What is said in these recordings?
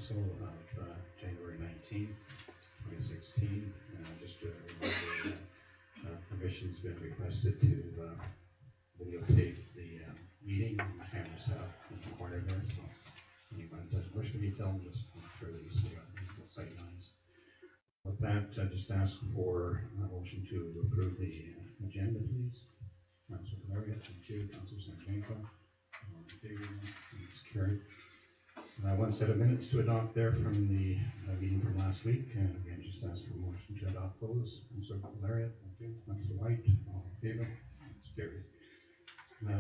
Council of January 19th, 2016. Just a reminder that permission's been requested to videotape the meeting. The camera's out in the corner there, so anyone that doesn't wish to be filmed, just make sure that you see the sight lines. With that, I just ask for a motion to approve the agenda, please. Councilor Marriott, thank you. Councilor Sanjanko, all in favor, it's carried. One set of minutes to adopt there from the meeting from last week, and again, just ask for a motion to adopt those. Councilor Marriott, thank you. Councilor White, all in favor, it's carried.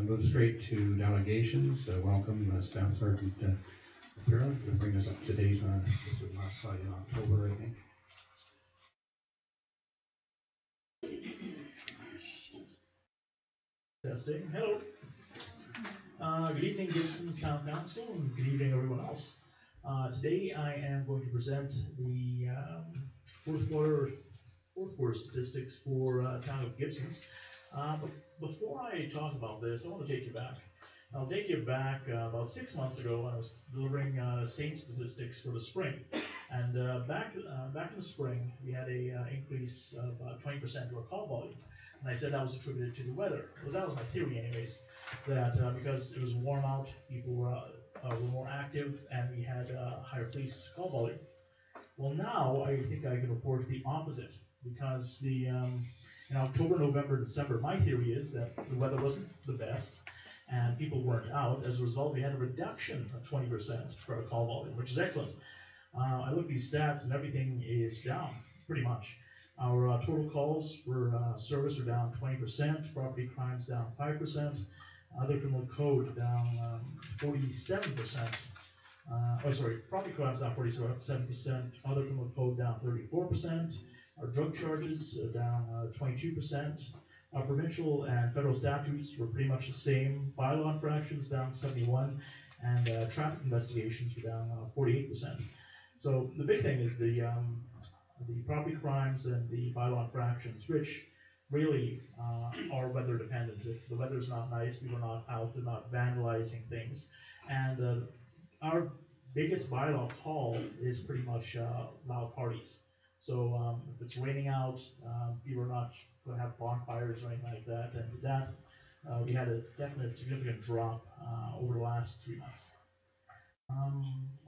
Move straight to delegations. Welcome Staff Sergeant Apira to bring us up to date on this was last slide in October, I think. Testing. Hello. Good evening, Gibsons Town Council, and good evening, everyone else. Today, I am going to present the fourth quarter statistics for town of Gibsons. But before I talk about this, I want to take you back. I'll take you back about 6 months ago when I was delivering same statistics for the spring. And back in the spring, we had a increase of 20% to our call volume. And I said that was attributed to the weather. Well, that was my theory anyways, that because it was warm out, people were more active, and we had higher police call volume. Well, now I think I can report the opposite, because in October, November, December, my theory is that the weather wasn't the best, and people weren't out. As a result, we had a reduction of 20% for our call volume, which is excellent. I look at these stats, and everything is down, pretty much. Our total calls for service are down 20%, property crimes down 5%, other criminal code down 47%. Property crimes down 47%, other criminal code down 34%. Our drug charges are down 22%. Our provincial and federal statutes were pretty much the same. Bylaw infractions down 71%, and traffic investigations were down 48%. So the big thing is the property crimes and the bylaw infractions, which really are weather dependent. If the weather's not nice, people are not out, they're not vandalizing things. And our biggest bylaw call is pretty much loud parties. So if it's raining out, people are not going to have bonfires or anything like that. And with that, we had a definite significant drop over the last 3 months.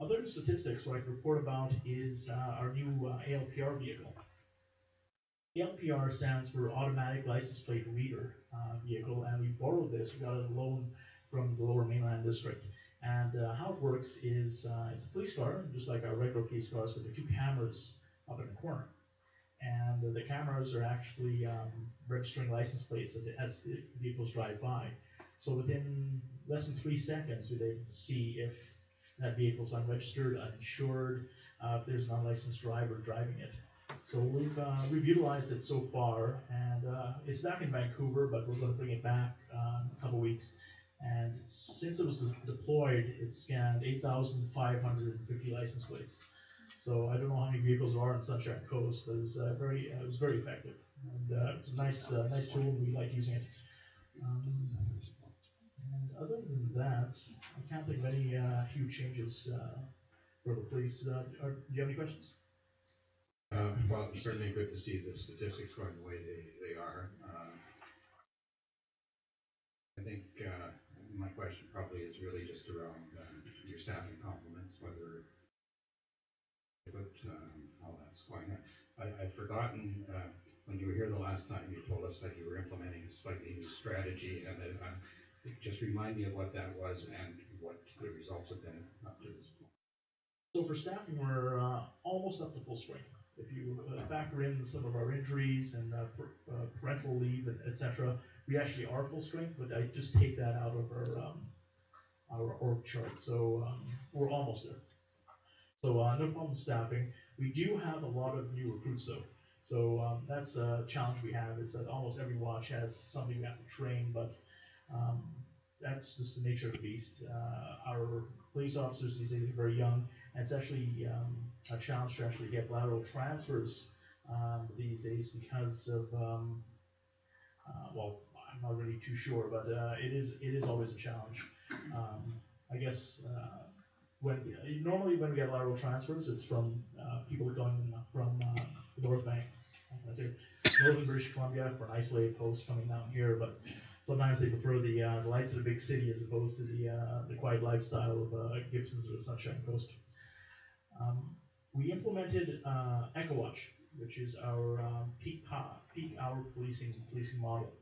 Other statistics what I can report about is our new ALPR vehicle. ALPR stands for Automatic License Plate Reader vehicle, and we borrowed this. We got a loan from the Lower Mainland District. And how it works is it's a police car, just like our regular police cars, but there are 2 cameras up in the corner. And the cameras are actually registering license plates as the vehicles drive by. So within less than 3 seconds, we're able to see if that vehicle's unregistered, uninsured, if there's an unlicensed driver driving it. So we've utilized it so far, and it's back in Vancouver, but we're going to bring it back in a couple weeks. And since it was deployed, it scanned 8,550 license plates. So I don't know how many vehicles there are on Sunshine Coast, but it was very effective. And it's a nice tool, and we like using it. And other than that, I can't think of any huge changes for the police. Do you have any questions? Well, it's certainly good to see the statistics going the way they are. I think my question probably is really just around your staffing complements, whether how that's going. I'd forgotten when you were here the last time, you told us that you were implementing a slightly new strategy, and that just remind me of what that was and what the results have been up to this point. So for staffing, we're almost up to full strength. If you factor in some of our injuries and parental leave, etc., we actually are full strength, but I just take that out of our org chart. So we're almost there. So no problem staffing. We do have a lot of new recruits though. So that's a challenge we have, is that almost every watch has somebody we have to train, but that's just the nature of the beast. Our police officers these days are very young, and it's actually a challenge to actually get lateral transfers these days because of, well, I'm not really too sure, but it is always a challenge. I guess normally when we get lateral transfers, it's from people going from the North Bank, I say northern British Columbia for an isolated post coming down here, but sometimes they prefer the lights of the big city as opposed to the quiet lifestyle of Gibsons or the Sunshine Coast. We implemented EchoWatch, which is our peak hour policing model.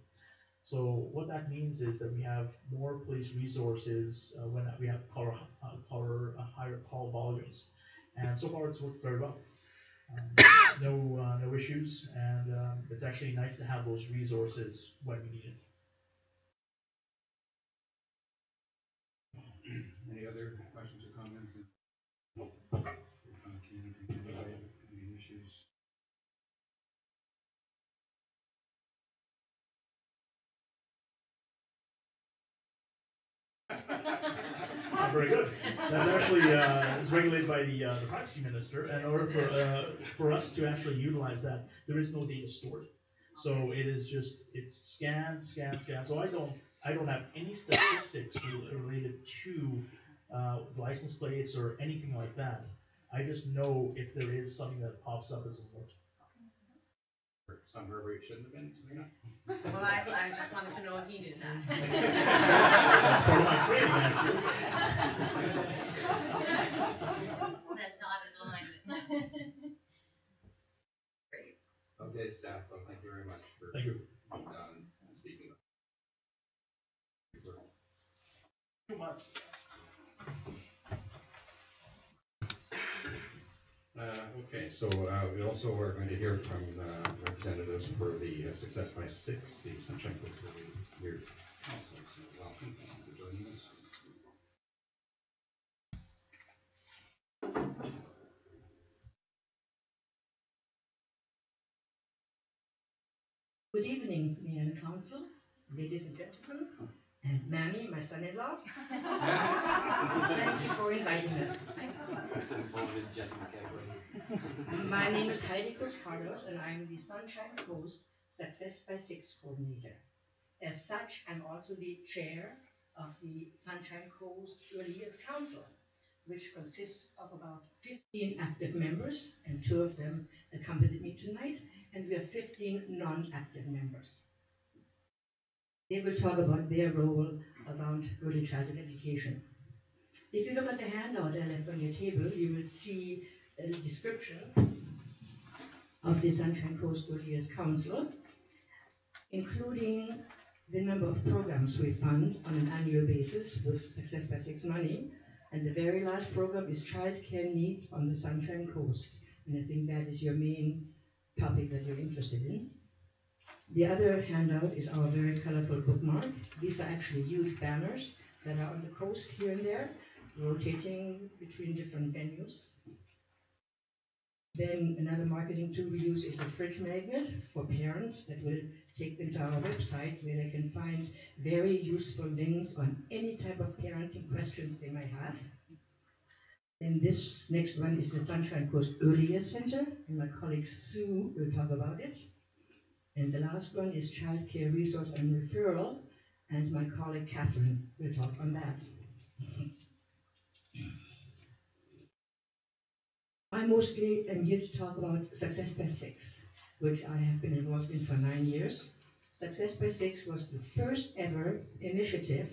So what that means is that we have more police resources when we have higher call volumes, and so far it's worked very well. No issues, and it's actually nice to have those resources when we need it. Any other questions or comments? Any issues? Very good. That's actually it's regulated by the privacy minister. And in order for us to actually utilize that, there is no data stored. So it is just it's scan. So I don't have any statistics related to license plates or anything like that. I just know if there is something that pops up as a note. Somewhere where it shouldn't have been, Selena? Well, I just wanted to know if he did that. That's part of my training, actually. That's not in alignment. Great. Okay, staff, well, thank you very much for Thank you. Speaking. 2 months. Okay, so we also are going to hear from representatives for the Success by 6, the Sunshine Coast Year Council. So welcome, thank you for joining us. Good evening, Mayor and Council, ladies and gentlemen, and Manny, my son-in-law. Thank you for inviting us. My name is Heidi Kurz-Carlos, and I'm the Sunshine Coast Success by 6 coordinator. As such, I'm also the chair of the Sunshine Coast Early Years Council, which consists of about 15 active members, and 2 of them accompanied me tonight, and we have 15 non-active members. They will talk about their role around early childhood education. If you look at the handout I left on your table, you will see a description of the Sunshine Coast Early Years Council, including the number of programs we fund on an annual basis with Success by 6 money. And the very last program is Child Care Needs on the Sunshine Coast. And I think that is your main topic that you're interested in. The other handout is our very colorful bookmark. These are actually huge banners that are on the coast here and there, rotating between different venues. Then another marketing tool we use is a fridge magnet for parents that will take them to our website where they can find very useful links on any type of parenting questions they might have. And this next one is the Sunshine Coast Early Years Center, and my colleague Sue will talk about it. And the last one is Child Care Resource and Referral, and my colleague Catherine will talk on that. I mostly am here to talk about Success by 6, which I have been involved in for 9 years. Success by 6 was the first ever initiative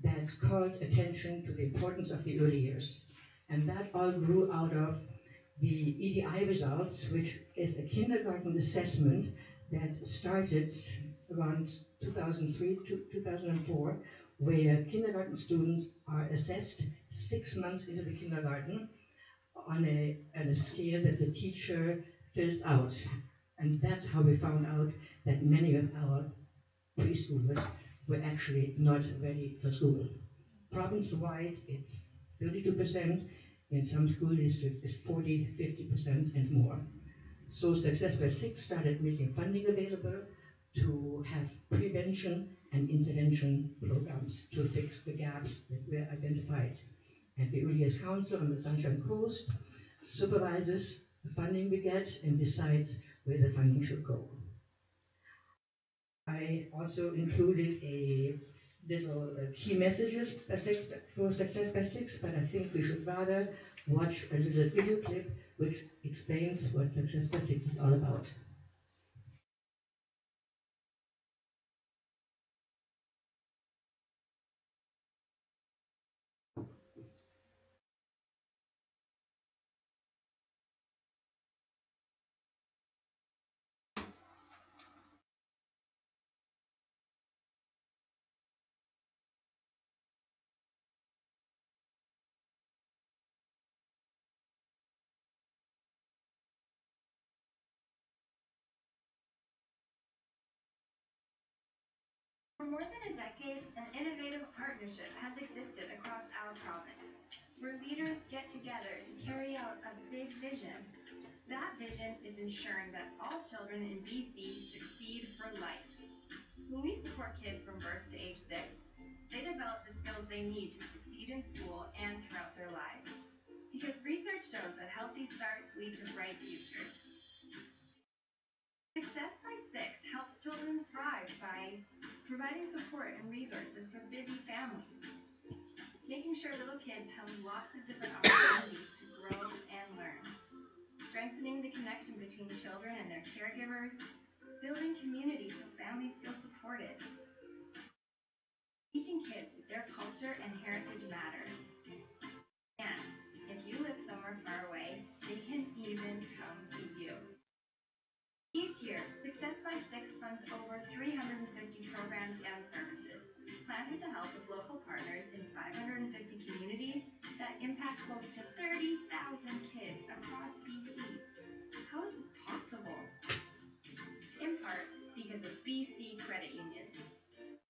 that called attention to the importance of the early years. And that all grew out of the EDI results, which is a kindergarten assessment that started around 2003 to 2004, where kindergarten students are assessed 6 months into the kindergarten on a scale that the teacher fills out. And that's how we found out that many of our preschoolers were actually not ready for school. Province-wide, it's 32%. In some schools, it's 40, 50% and more. So Success by 6 started making funding available to have prevention and intervention programs to fix the gaps that were identified. And the Early Years Council on the Sunshine Coast supervises the funding we get and decides where the funding should go. I also included a little key messages for Success by Six, but I think we should rather watch a little video clip which explains what Success by Six is all about. For more than a decade, an innovative partnership has existed across our province, where leaders get together to carry out a big vision. That vision is ensuring that all children in BC succeed for life. When we support kids from birth to age 6, they develop the skills they need to succeed in school and throughout their lives. Because research shows that healthy starts lead to bright futures. Success by Six helps children thrive by providing support and resources for busy families, making sure little kids have lots of different opportunities to grow and learn, strengthening the connection between children and their caregivers, building community so families feel supported, teaching kids that their culture and heritage matter. And if you live somewhere far away, they can even come to you. Each year, Success by Six funds over 350 programs and services, planned with the help of local partners in 550 communities that impact close to 30,000 kids across BC. How is this possible? In part, because of BC credit unions.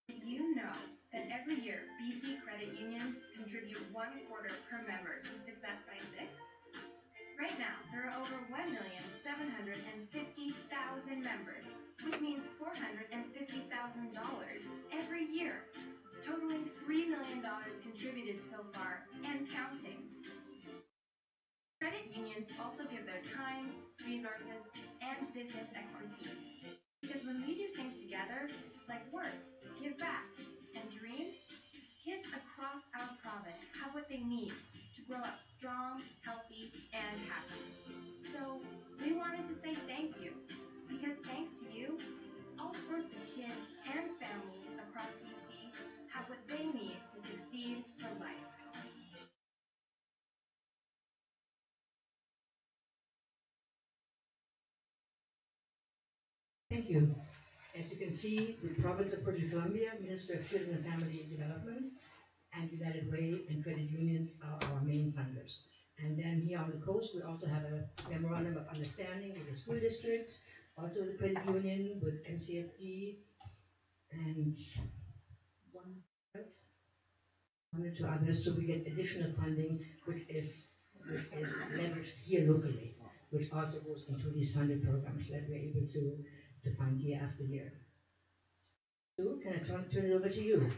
Did you know that every year BC credit unions contribute 1/4 per member to Success by Six? Right now, there are over 1,750,000 members, which means $450,000 every year, totaling $3 million contributed so far and counting. Credit unions also give their time, resources, and business expertise. Because when we do things together, like work, give back, and dream, kids across our province have what they need to grow up strong, healthy, and happy. So we wanted to say thank you, because thanks to you, all sorts of kids and families across BC have what they need to succeed for life. Thank you. As you can see, the province of British Columbia, Minister of Children and Family Development, and United Way and credit unions are our main funders. And then here on the coast, we also have a memorandum of understanding with the school district, also the credit union with MCFD, and one or two others, so we get additional funding, which is leveraged here locally, which also goes into these funded programs that we're able to fund year after year. So, can I turn it over to you?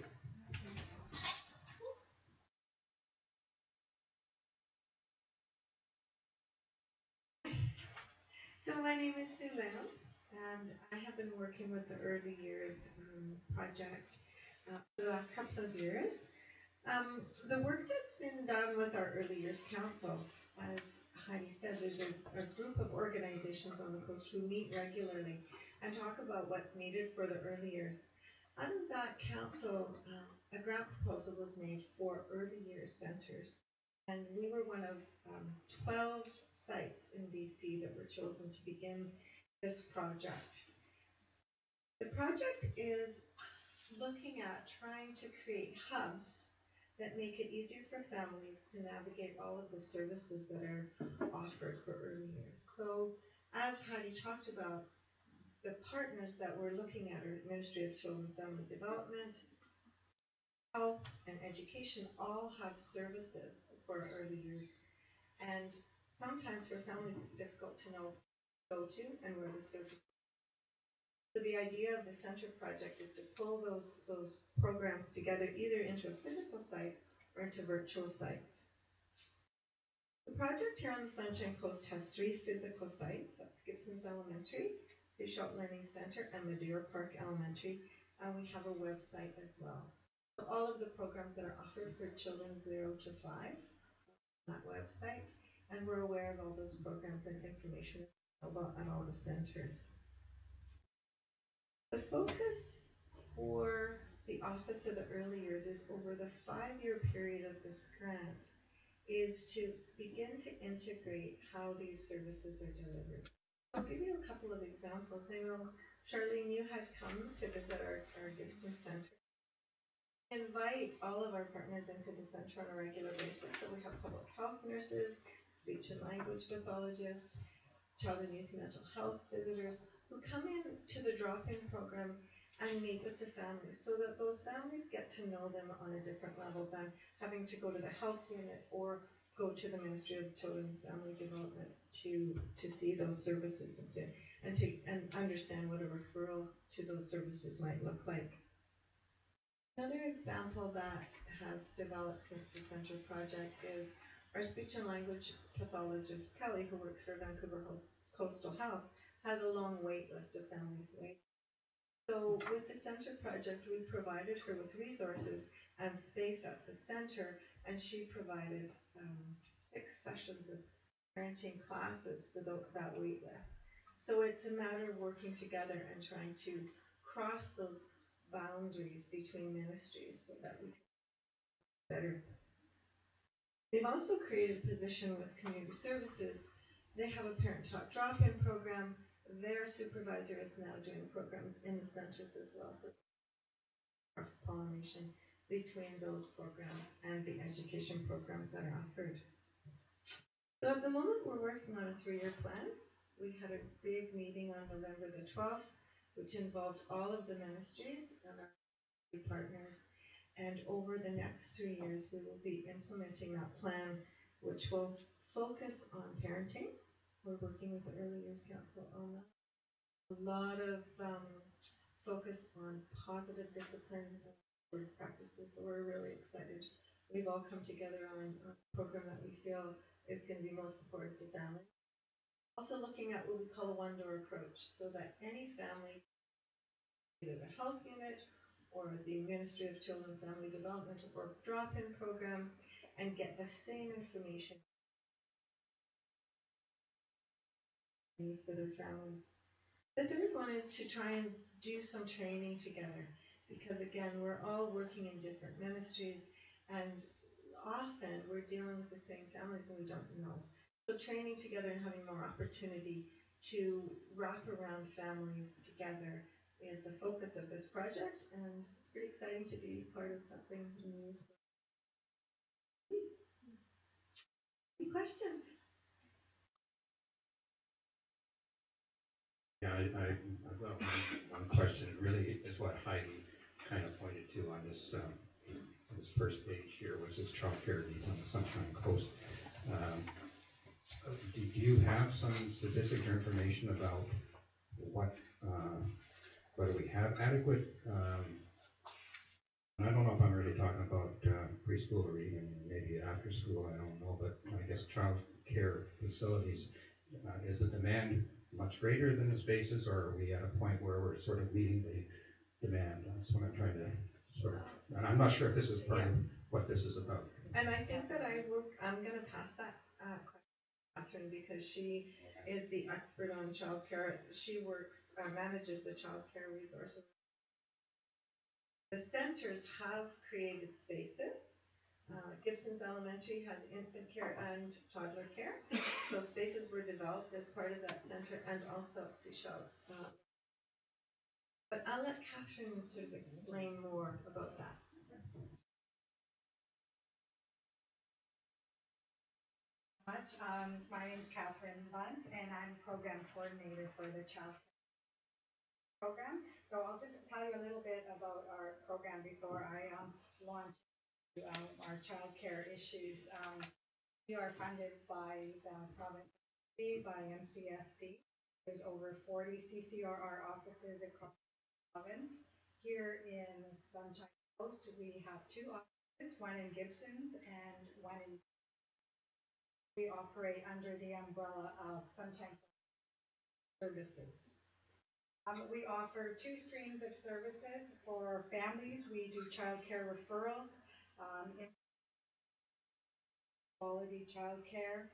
So my name is Sue Lamb, and I have been working with the Early Years project for the last couple of years. The work that's been done with our Early Years Council, as Heidi said, there's a group of organizations on the coast who meet regularly and talk about what's needed for the early years. Out of that council, a grant proposal was made for early years centers, and we were one of 12 sites in BC that were chosen to begin this project. The project is looking at trying to create hubs that make it easier for families to navigate all of the services that are offered for early years. So, as Heidi talked about, the partners that we're looking at are Ministry of Children and Family Development, Health, and Education all have services for early years. And sometimes for families it's difficult to know who to go to and where the services are. So the idea of the Center Project is to pull those programs together either into a physical site or into virtual sites. The project here on the Sunshine Coast has 3 physical sites. That's Gibsons Elementary, Bishop Learning Center, and Madeira Park Elementary. And we have a website as well. So all of the programs that are offered for children 0 to 5 on that website, and we're aware of all those programs and information about at all the centers. The focus for the Office of the Early Years is over the 5-year period of this grant is to begin to integrate how these services are delivered. I'll give you a couple of examples. I know, Charlene, you had come to visit our Gibson Center. Invite all of our partners into the center on a regular basis. So we have public health nurses, speech and language pathologists, child and youth mental health visitors who come in to the drop-in program and meet with the families so that those families get to know them on a different level than having to go to the health unit or go to the Ministry of Children and Family Development to see those services and understand what a referral to those services might look like. Another example that has developed since the Centre project is our speech and language pathologist, Kelly, who works for Vancouver Coastal Health, has a long wait list of families waiting. So with the Centre project, we provided her with resources and space at the centre, and she provided 6 sessions of parenting classes for that wait list. So it's a matter of working together and trying to cross those boundaries between ministries so that we can better. They've also created a position with community services. They have a parent-taught drop-in program. Their supervisor is now doing programs in the centers as well, so cross-pollination between those programs and the education programs that are offered. So at the moment, we're working on a 3-year plan. We had a big meeting on November the 12th, which involved all of the ministries and our partners. And over the next 3 years, we will be implementing that plan, which will focus on parenting. We're working with the Early Years Council on that. A lot of focus on positive discipline and word practices. So we're really excited. We've all come together on a program that we feel is going to be most supportive to families. Also looking at what we call a one-door approach, so that any family, either the health unit or the Ministry of Children and Family Development or drop-in programs, and get the same information for their families. The third one is to try and do some training together, because again, we're all working in different ministries, and often we're dealing with the same families and we don't know. So training together and having more opportunity to wrap around families together is the focus of this project, and it's pretty exciting to be part of something new. Any questions? Yeah, I've got one question. It really is what Heidi kind of pointed to on this first page here, which is childcare needs on the Sunshine Coast. Do you have some statistics or information about whether we have adequate? And I don't know if I'm really talking about preschool or even maybe after school. I don't know, but I guess child care facilities. Is the demand much greater than the spaces, or are we at a point where we're sort of meeting the demand? That's what I'm trying to sort of, and I'm not sure if this is part of what this is about. And I think that I'm going to pass that question to Catherine, because she is the expert on child care. She manages the child care resources. The centers have created spaces. Gibsons Elementary has infant care and toddler care. So spaces were developed as part of that center, and also at Seychelles. But I'll let Catherine sort of explain more about that. My name is Catherine Bunt, and I'm program coordinator for the child program. So I'll just tell you a little bit about our program before I launch our child care issues. We are funded by the province, by MCFD. There's over 40 CCRR offices across the province. Here in Sunshine Coast, we have 2 offices, one in Gibsons and one in. We operate under the umbrella of Sunshine Services. We offer two streams of services. For families, we do childcare referrals, quality childcare,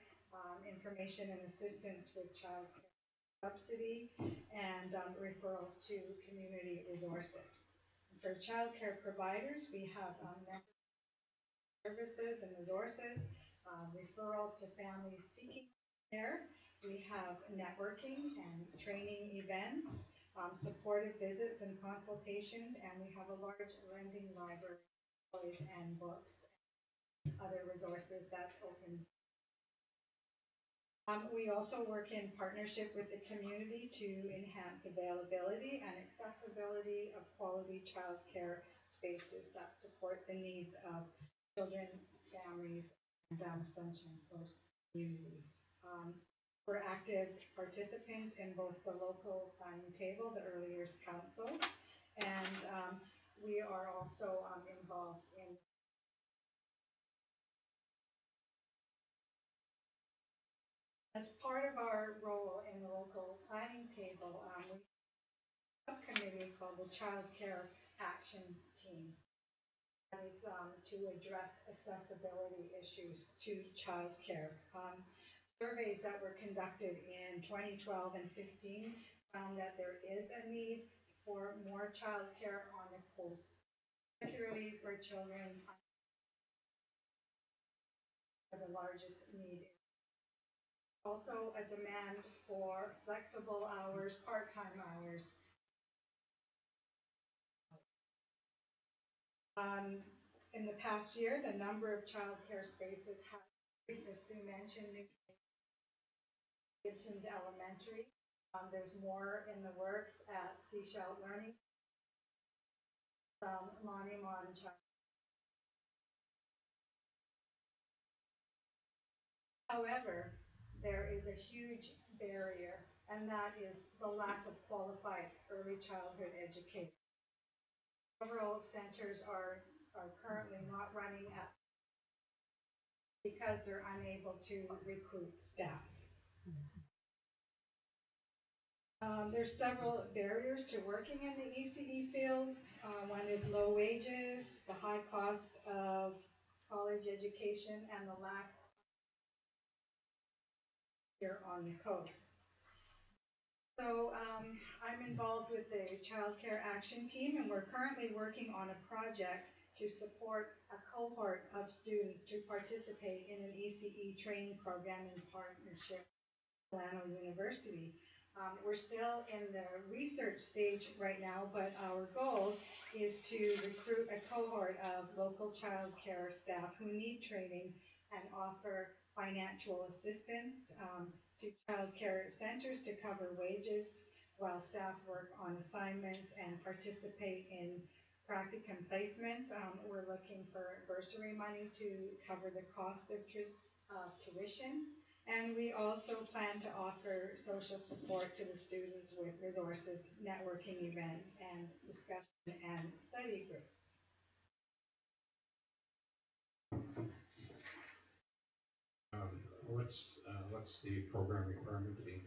information and assistance with childcare subsidy, and referrals to community resources. For childcare providers, we have services and resources, referrals to families seeking care. We have networking and training events, supportive visits and consultations, and we have a large lending library of toys and books, and other resources that open. We also work in partnership with the community to enhance availability and accessibility of quality childcare spaces that support the needs of children, families, and Sunshine Coast communities. We're active participants in both the local planning table, the Early Years Council, and we are also involved in as part of our role in the local planning table, we have a subcommittee called the Child Care Action Team. That is to address accessibility issues to childcare. Surveys that were conducted in 2012 and 15 found that there is a need for more childcare on the coast, particularly for children. The largest need. Also a demand for flexible hours, part-time hours. In the past year, the number of childcare spaces has increased, as Sue mentioned, Gibsons Elementary. There's more in the works at Seashell Learning. Monimon Child. However, there is a huge barrier, and that is the lack of qualified early childhood educators. Several centers are currently not running at because they're unable to recruit staff. There's several barriers to working in the ECE field. One is low wages, the high cost of college education, and the lack here on the coast. So I'm involved with the Child Care Action Team, and we're currently working on a project to support a cohort of students to participate in an ECE training program in partnership with Bylaw University. We're still in the research stage right now, but our goal is to recruit a cohort of local child care staff who need training and offer financial assistance to child care centers to cover wages while staff work on assignments and participate in practicum placement. We're looking for bursary money to cover the cost of tuition. And we also plan to offer social support to the students with resources, networking events, and discussion and study groups. What's the program requirement to be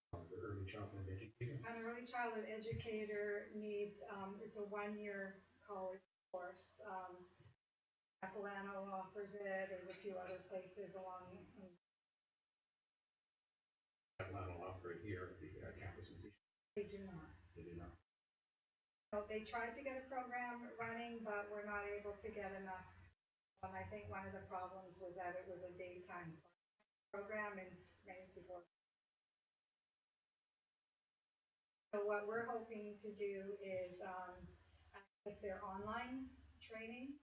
the early childhood educator? An early childhood educator needs, it's a one-year college course. Capilano offers it. There's a few other places along. Capilano offer it here at the campus in Seashell. They do not. They do not. So they tried to get a program running, but we're not able to get enough. And I think one of the problems was that it was a daytime program, and many people. So what we're hoping to do is access their online training.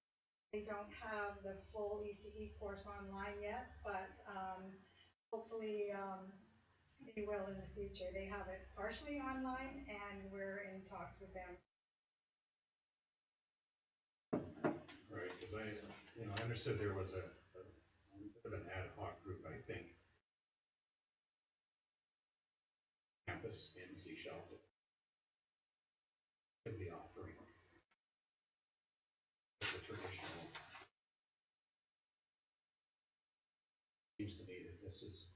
They don't have the full ECE course online yet, but hopefully they will in the future. They have it partially online, and we're in talks with them. Right, because I understood there was a bit of an ad hoc group, I think, campus in Seashell to be offering the traditional. Seems to me that this is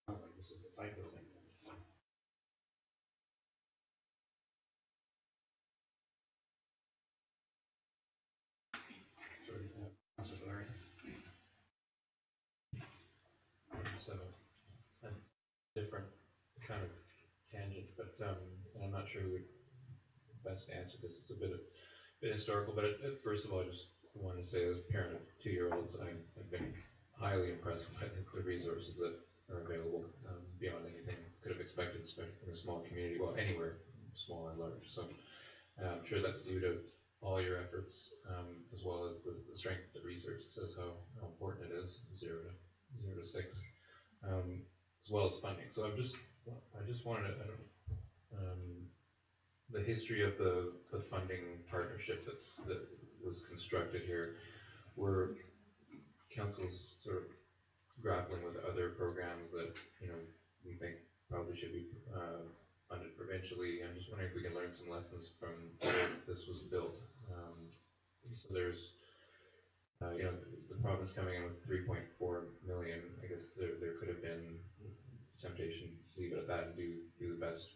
the type of thing that a different kind of tangent, but and I'm not sure who would best answer this. It's a bit historical, but first of all, I just want to say, as a parent of 2-year-olds, I've been highly impressed by the resources that are available beyond anything I could have expected, especially in a small community. Well, anywhere, small and large. So I'm sure that's due to all your efforts, as well as the strength of the research. It says how important it is, 0 to 6, as well as funding. So I just wanted to, the history of the funding partnership that was constructed here, where council's sort of grappling with other programs that we think probably should be funded provincially. I'm just wondering if we can learn some lessons from where this was built. So there's the province coming in with 3.4 million. I guess there could have been temptation to leave it at that and do the best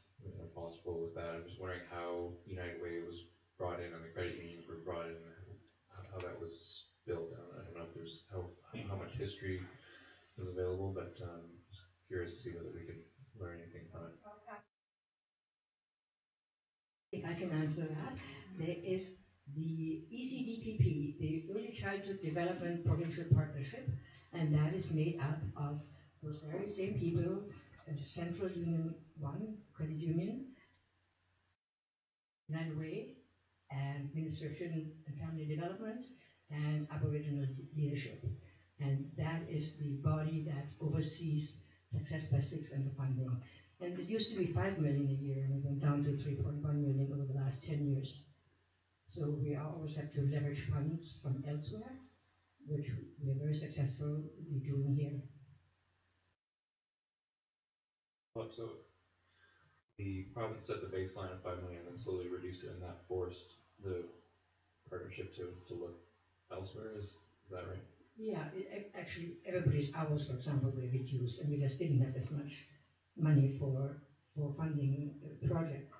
possible with that. I'm just wondering how United Way was brought in and the credit unions were brought in, how that was built. I don't know if there's how much history is available, but just curious to see whether we can learn anything from it. If I can answer that, there is the ECDPP, the Early Childhood Development Provincial Partnership, and that is made up of those very same people at the Central Union 1 Credit Union, United Way, and Ministry of Children and Family Development, and Aboriginal Leadership. And that is the body that oversees Success by 6 and the funding. And it used to be 5 million a year, and it went down to 3.1 million over the last 10 years. So we always have to leverage funds from elsewhere, which we are very successfully doing here. Well, so the province set the baseline of 5 million and then slowly reduced it, and that forced the partnership to look elsewhere. Is that right? Yeah, actually, everybody's hours, for example, were reduced, and we just didn't have as much money for funding projects.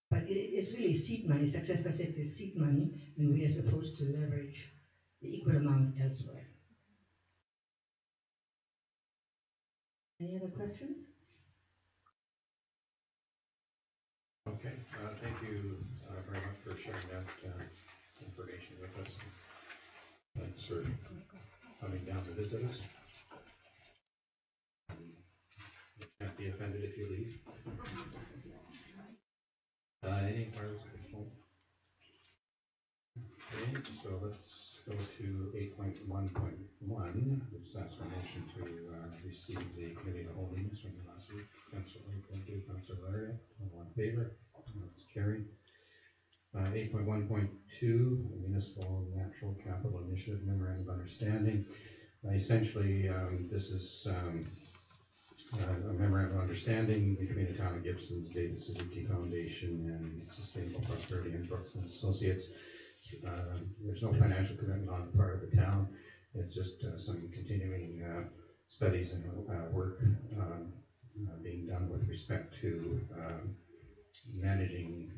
But it's really seed money. Success by 6 is seed money, and we are supposed to leverage the equal amount elsewhere. Any other questions? Okay, thank you very much for sharing that information with us. Thanks for coming down to visit us. You can't be offended if you leave. Any inquiries at this point? Okay, so let's go to 8.1.1, which asks for a motion to receive the committee of the whole meetings from the last week. Councilor White, thank you. Councilor Laria, all in favor? That's carried. 8.1.2, Municipal Natural Capital Initiative Memorandum of Understanding. Essentially, this is a memorandum of understanding between the town of Gibsons, David Suzuki Foundation, and Sustainable Prosperity and Brooks and Associates. There's no financial commitment on the part of the town. It's just some continuing studies and work being done with respect to managing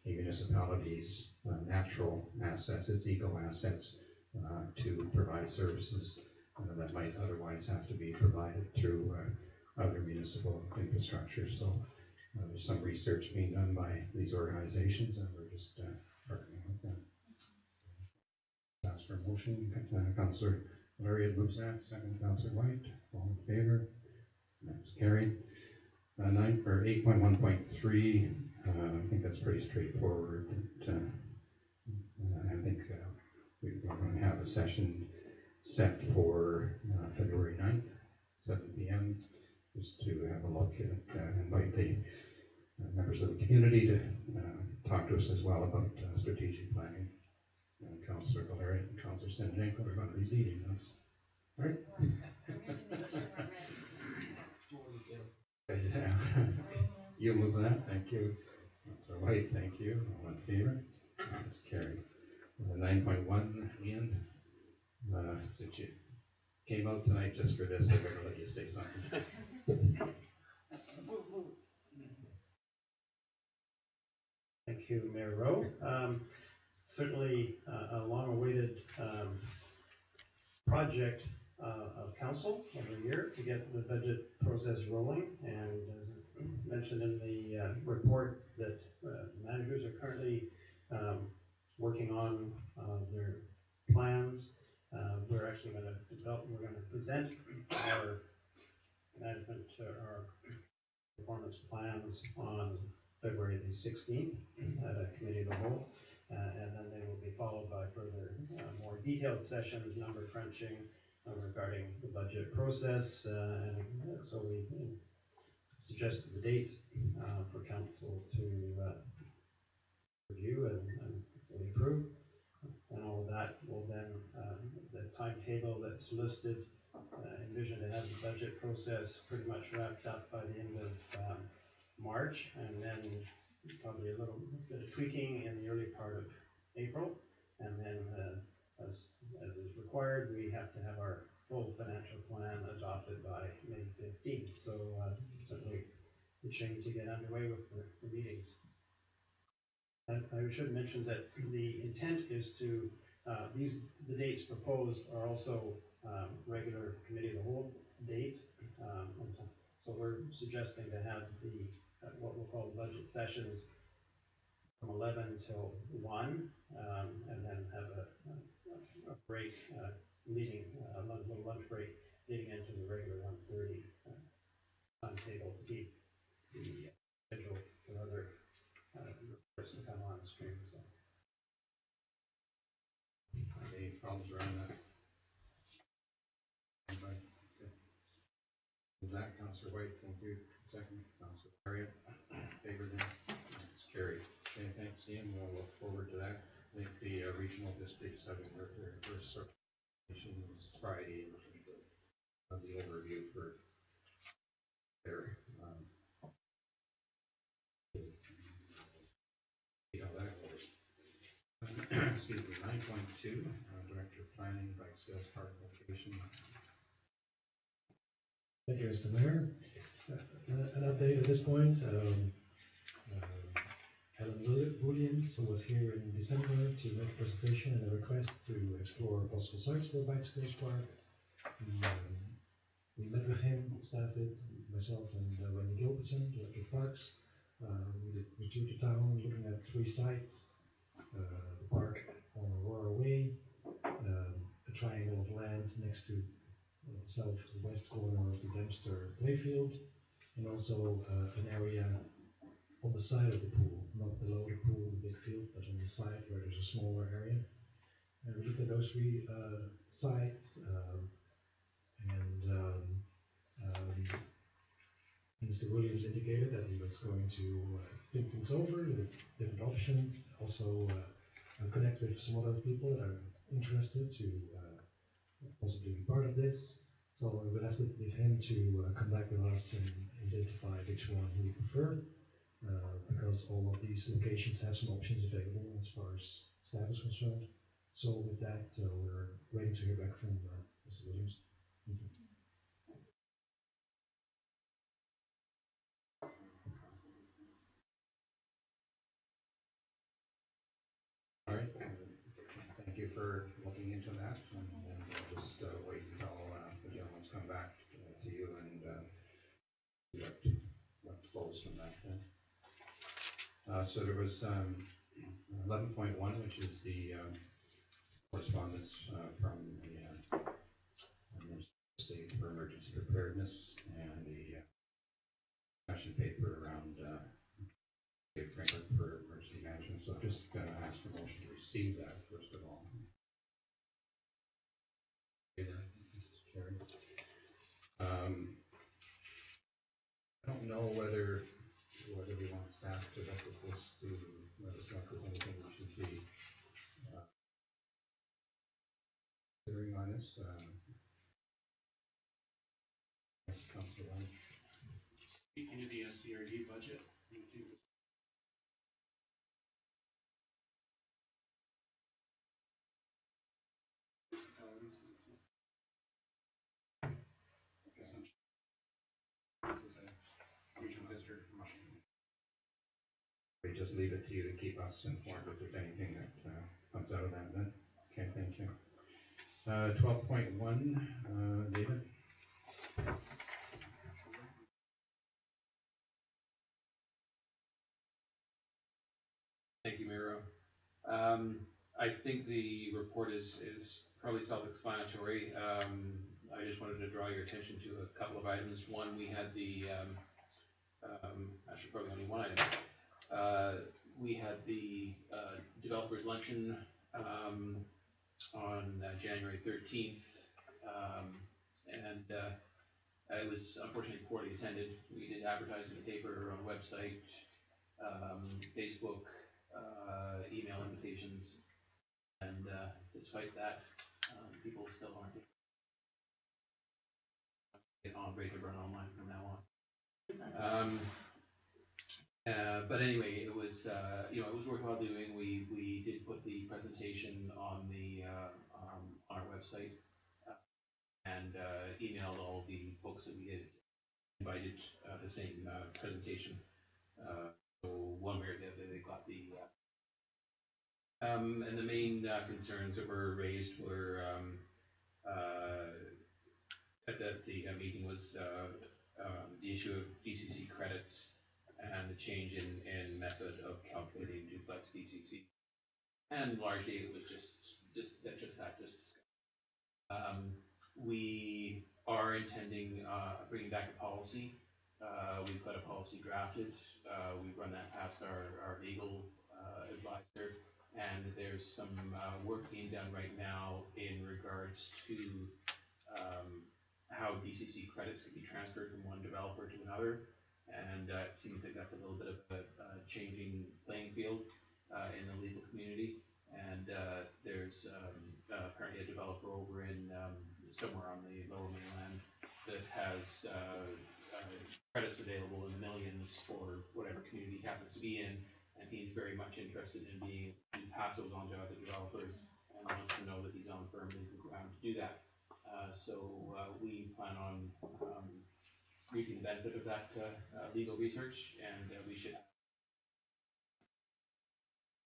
the municipality's natural assets, its eco assets, to provide services that might otherwise have to be provided through other municipal infrastructure. So there's some research being done by these organizations, and we're just partnering with them. Ask for a motion. Councillor Laria moves that. Second, Councillor White. All in favor? That's carried. 8.1.3. I think that's pretty straightforward. I think we're going to have a session set for February 9th, 7 p.m. just to have a look at, invite the members of the community to talk to us as well about strategic planning. Councillor Valeri and Councillor Sendenko are going to be leading us. All right? Yeah. You move that, thank you. Councillor White, thank you. All in favor? That's carried. 9.1, Ian. Since you came out tonight just for this, I'm going to let you say something. Thank you, Mayor Rowe. Certainly a long-awaited project of council every year to get the budget process rolling. And as mentioned in the report, that managers are currently working on their plans. We're actually going to present our management, our performance plans on February the 16th at a committee of the whole. And then they will be followed by further more detailed sessions, number crunching regarding the budget process. And so we suggested the dates for council to review and fully approve. And all of that will then, the timetable that's listed, envision to have the budget process pretty much wrapped up by the end of March, and then probably a little bit of tweaking in the early part of April. And then, as is required, we have to have our full financial plan adopted by May 15th. So certainly itching to get underway with the meetings. And I should mention that the intent is to, the dates proposed are also regular committee of the whole dates. So we're suggesting to have the what we'll call budget sessions from 11 till 1, and then have a break leading, a little lunch break leading into the regular 1:30 timetable to keep the schedule for other reports to come on the screen. So. Any problems around that? Anybody? Okay. With that, Councillor White, thank you. Second, Councillor Harriet. Favor then? It's carried. Okay, thanks, Ian. We'll look forward to that. I think the regional districts having their first session this Friday in terms of the overview for their see how that goes. Excuse me, 9.2, Director of Planning, Bike Sales Park Location. Thank you, Mr. Mayor. An update at this point. Helen Williams, who was here in December to make a presentation and a request to explore possible sites for Bike Sales Park. We met with him, staff did, myself and Wendy Gilbertson, Director of Parks. We toured the town looking at 3 sites. The park on Aurora Way, a triangle of land next to the southwest corner of the Dempster playfield, and also an area on the side of the pool, not below the pool, the big field, but on the side where there's a smaller area. And we looked at those 3 sites, Mr. Williams indicated that he was going to think things over with different options, also connect with some other people that are interested to possibly be part of this. So we would have to leave him to come back with us and identify which one he would prefer, because all of these locations have some options available as far as staff is concerned. So with that, we're waiting to hear back from Mr. Williams. Thank you. All right. Thank you for looking into that, and we'll just wait until the gentleman's come back to you and what flows from that then. So there was 11.1, which is the correspondence from the State for Emergency Preparedness and the discussion paper around framework for emergency management. So I'm just going to ask for motion to receive that first of all. I don't know whether we want staff to look at this to let us know if there's anything we should be considering on this. Councilor Lund. Speaking of the SCRD budget, I think this is a regional district promotion. We just leave it to you to keep us informed if there's anything that comes out of that then. Okay, thank you. 12.1, I think the report is probably self-explanatory. I just wanted to draw your attention to a couple of items. One, we had the, actually probably only one item. We had the developers luncheon on January 13th, and it was unfortunately poorly attended. We did advertise in the paper, on the website, Facebook, email invitations, and despite that, people still aren't get on ready to run online from now on. But anyway, it was it was worthwhile doing. We did put the presentation on the on our website and emailed all the folks that we had invited the same presentation. So one way or the other, they got the. And the main concerns that were raised were at the meeting was the issue of DCC credits and the change in method of calculating duplex DCC, and largely it was just that. We are intending bringing back a policy. We've got a policy drafted. We've run that past our legal advisor, and there's some work being done right now in regards to how DCC credits can be transferred from one developer to another, and it seems like that's a little bit of a changing playing field in the legal community. And there's apparently a developer over in somewhere on the Lower Mainland that has credits available in the millions for whatever community he happens to be in, and he's very much interested in being to pass those on to other developers, and wants to know that he's on firm legal ground to do that. So we plan on reaping the benefit of that legal research, and we should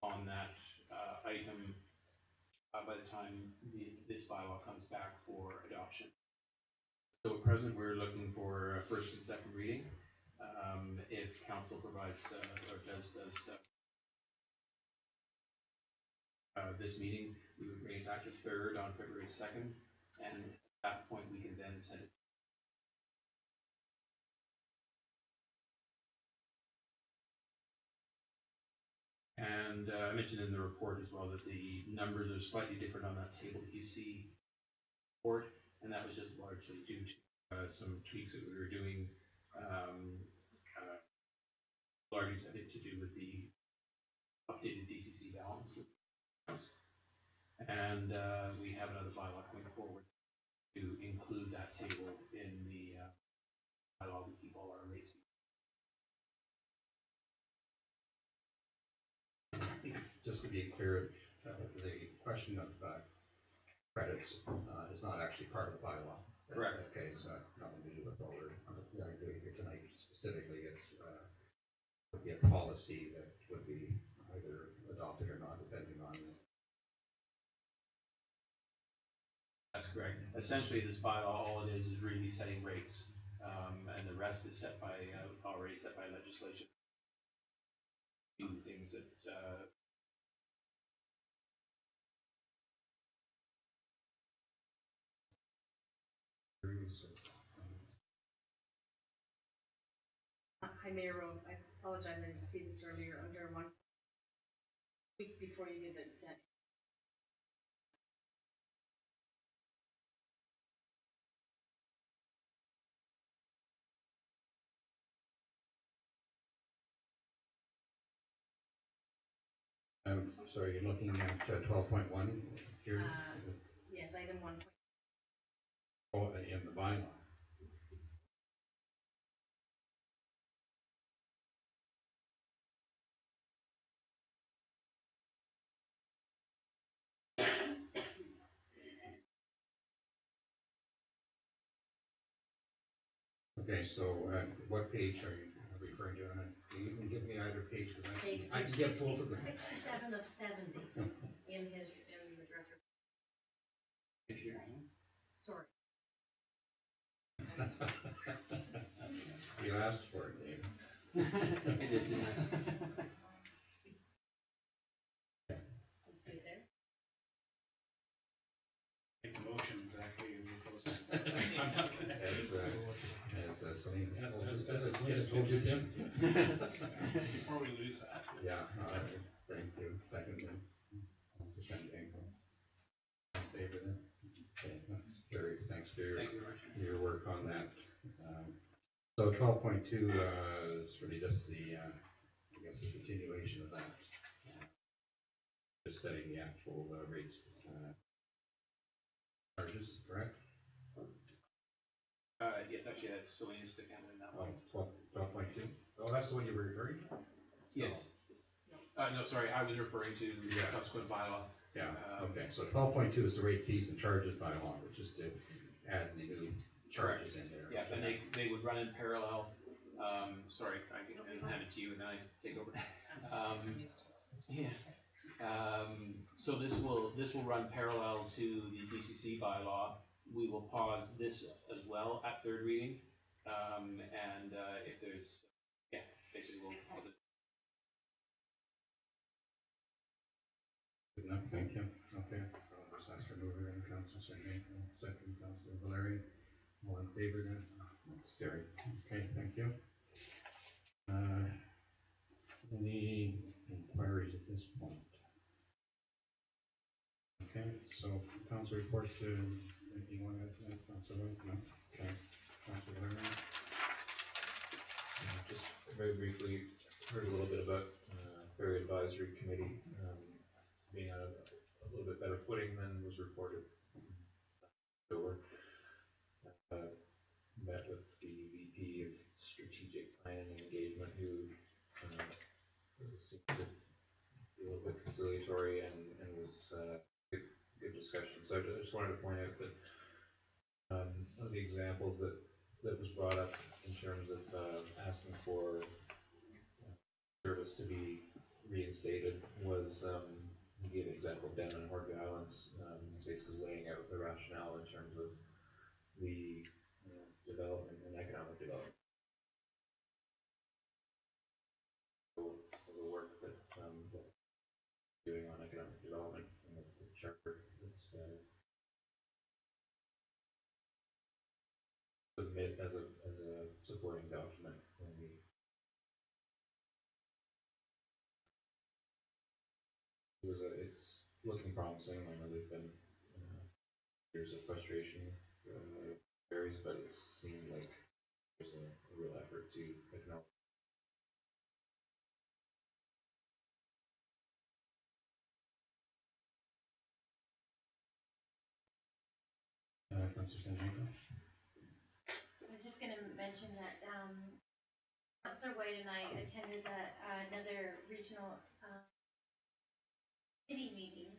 on that item by the time this bylaw comes back for adoption. So at present, we're looking for first and second reading. If council provides or does this meeting, we would bring it back to third on February 2nd, and at that point we can then send it. And I mentioned in the report as well that the numbers are slightly different on that table that you see report, and that was just largely due to some tweaks that we were doing, largely I think to do with the updated DCC balance. And we have another bylaw coming forward to include that table in the bylaw. We keep all our rates. Just to be clear, the question of credits is not actually part of the bylaw. Correct. Okay, so nothing to do with what we're doing here tonight. Specifically, it's would be a policy that would be either adopted or not, depending on. That's correct. Essentially, this bylaw, all it is really setting rates, and the rest is set by already set by legislation. Do things that. Hi, Mayor Rowe. I apologize, I didn't see this earlier. Under 1 week before you give it. Sorry, you're looking at 12.1 here? Yes, item 1. Oh, in the bylaw. Okay, so what page are you referring to? You can give me either page, because I can get both of them. 67 of 70 in the director. Sorry. You asked for it, Dave. So Celine. As I told you, Tim. Before we lose that. Yeah, thank you. Second then. Councilor Sanjanko. In favor then? Okay, that's carried. Thanks for Thank you very much. your work on that. So 12.2 is really just the, I guess, the continuation of that. Just setting the actual rates, charges, correct? Yes, actually, that's Selena's stick handling that one. 12.2? Oh, that's the one you were referring to? Yes. No, sorry, I was referring to the Yes. subsequent bylaw. Yeah, okay, so 12.2 is the rate, fees, and charges bylaw, which is to add the new charges in there. Yeah, and they would run in parallel. Sorry, I can hand it to you and then I take over. Yeah. So this will run parallel to the DCC bylaw. We will pause this as well at third reading. And if there's, basically we'll pause it. Good enough, thank you. Okay, I'll just ask for mover and Councilor Sanjanko, second Councilor Valerian. All in favor then? It's carried. Okay, thank you. Any inquiries at this point? Okay, so council report to, anything you want to add tonight, Councilor White? No? Okay, Councilor Valerian? Just very briefly, heard a little bit about Ferry Advisory Committee being on a little bit better footing than was reported. So we're met with the VP of Strategic Planning and Engagement, who seemed to be a little bit conciliatory and was good discussion. So I just wanted to point out that one of the examples that was brought up in terms of asking for service to be reinstated was he gave an example down in Horga Islands, basically laying out the rationale in terms of the development and economic development. So the work that doing on economic development and the charter that's submit as a supporting document when we it's looking promising. I know there's been years of frustration varies, but it seemed like there's a real effort to acknowledge. Councilor Sanjanko? I was just gonna mention that, Councilor White and I attended another regional, city meeting,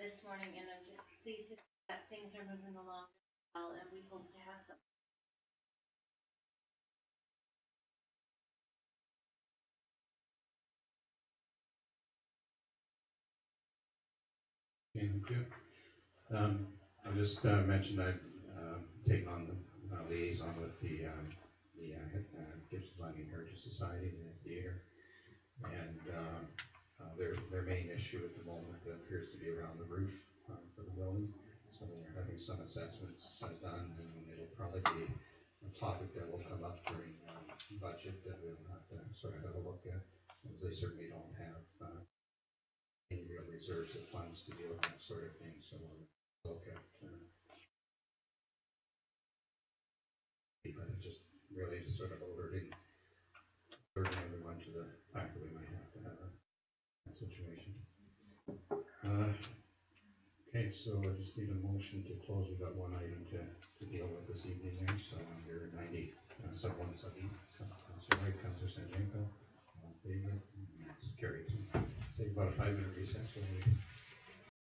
this morning, and I'm just pleased to see that things are moving along well, and we hope to have some. Okay, thank you. I'll just mention I've taken on the liaison with the Gibsons Landing Heritage Society and the theater, and their main issue at the moment appears to be around the roof for the building. So they're having some assessments done, and it'll probably be a topic that will come up during budget that we'll have to sort of have a look at, because they certainly don't have any real reserves of funds to deal with that sort of thing. So we'll look at just really just sort of alerting everyone to the fact that we might have to have that situation. Okay, so I just need a motion to close. We've got one item to deal with this evening there. So under 90, sub 170, Councilor White, Councilor Sanjanko, all in favor? It's carried. Take about a 5-minute recess.